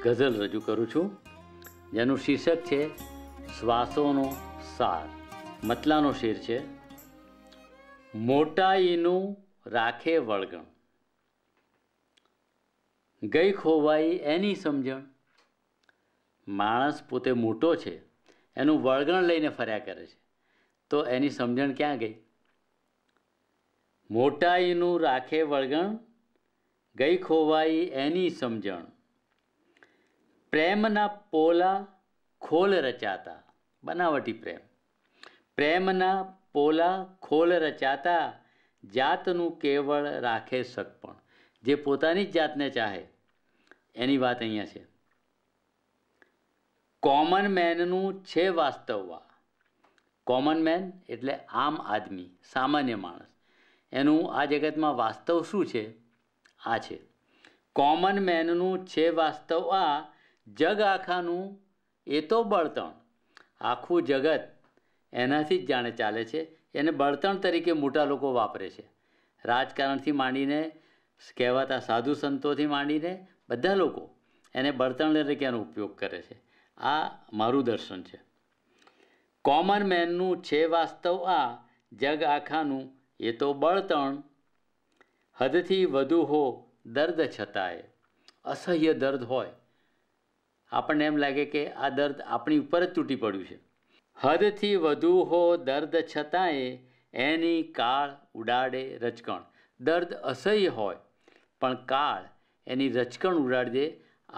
ગઝલ રજૂ કરું છું, જેનું શીર્ષક છે શ્વાસોનો સાર. મતલાનો શેર છે. મોટાઈનું રાખે વળગણ, ગઈ ખોવાઈ એની સમજણ. માણસ પોતે મોટો છે, એનું વળગણ લઈને ફર્યા કરે છે, તો એની સમજણ ક્યાં ગઈ? મોટાઈનું રાખે વળગણ, ગઈ ખોવાઈ એની સમજણ. પ્રેમના પોલા ખોલ રચાતા, બનાવટી પ્રેમ. પ્રેમના પોલા ખોલ રચાતા, જાતનું કેવળ રાખે સગપણ. જે પોતાની જ જાતને ચાહે એની વાત અહીંયા છે. કોમન મેનનું છે વાસ્તવવા. કોમન મેન એટલે આમ આદમી, સામાન્ય માણસ. એનું આ જગતમાં વાસ્તવ શું છે? આ છે. કોમન મેનનું છે વાસ્તવ આ, જગ આખાનું એ તો બળતણ. આખું જગત એનાથી જ જાણે ચાલે છે. એને બળતણ તરીકે મોટા લોકો વાપરે છે. રાજકારણથી માંડીને કહેવાતા સાધુ સંતોથી માંડીને બધા લોકો એને બળતણ તરીકે એનો ઉપયોગ કરે છે. આ મારું દર્શન છે. કોમન મેનનું છે વાસ્તવ આ, જગ આખાનું એ તો બળતણ. હદથી વધુ હો દર્દ છતાંય, અસહ્ય દર્દ હોય, આપણને એમ લાગે કે આ દર્દ આપણી ઉપર જ તૂટી પડ્યું છે. હદથી વધુ હો દર્દ છતાંય, એની કાળ ઉડાડે રચકણ. દર્દ અસહ્ય હોય પણ કાળ એની રચકણ ઉડાડી દે.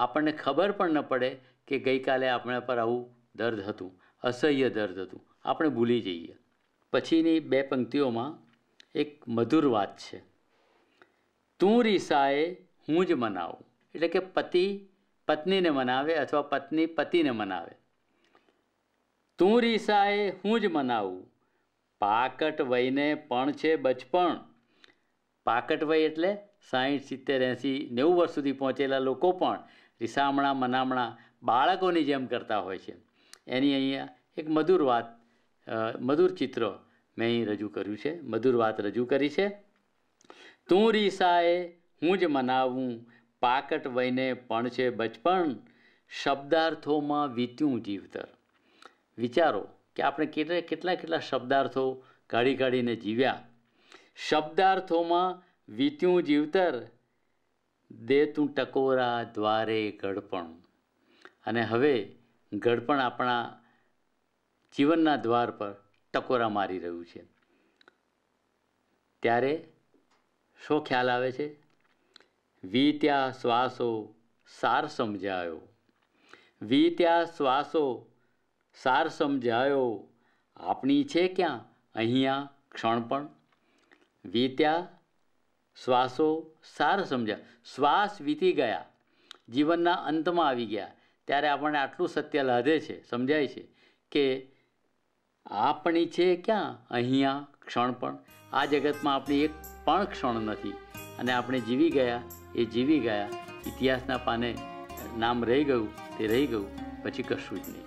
આપણને ખબર પણ ન પડે કે ગઈકાલે આપણા પર આવું દર્દ હતું, અસહ્ય દર્દ હતું. આપણે ભૂલી જઈએ. પછીની બે પંક્તિઓમાં એક મધુર વાત છે. તું રીસાએ હું જ મનાવું. એટલે કે પતિ પત્નીને મનાવે અથવા પત્ની પતિને મનાવે. તું રીસાએ હું જ મનાવું, પાકટ વયને પણ છે બચપણ. પાકટ વય એટલે 60, 70, 80, 90 વર્ષ સુધી પહોંચેલા લોકો પણ રીસામણા મનામણા બાળકોની જેમ કરતા હોય છે. એની અહીંયા એક મધુર વાત, મધુર ચિત્ર મેં અહીં રજૂ કર્યું છે, મધુર વાત રજૂ કરી છે. તું રીસાએ હું જ મનાવું, પાકટ વયને પણ છે બચપણ. શબ્દાર્થોમાં વીત્યું જીવતર. વિચારો કે આપણે કેટલા શબ્દાર્થો કાઢીને જીવ્યા. શબ્દાર્થોમાં વીત્યું જીવતર, દે તું ટકોરા દ્વારે ગળપણ. અને હવે ગળપણ આપણા જીવનના દ્વાર પર ટકોરા મારી રહ્યું છે. ત્યારે શું ખ્યાલ આવે છે? વીત્યા શ્વાસો સાર સમજાયો. વીત્યા શ્વાસો સાર સમજાયો, આપણી છે ક્યાં અહીંયા ક્ષણ પણ. વીત્યા શ્વાસો સાર સમજાયો. શ્વાસ વીતી ગયા, જીવનના અંતમાં આવી ગયા, ત્યારે આપણને આટલું સત્ય લાદે છે, સમજાય છે કે આપણી છે ક્યાં અહીંયા ક્ષણ પણ. આ જગતમાં આપણી એક પણ ક્ષણ નથી અને આપણે જીવી ગયા એ જીવી ગયા. ઇતિહાસના પાને નામ રહી ગયું તે રહી ગયું, પછી કશું જ નહીં.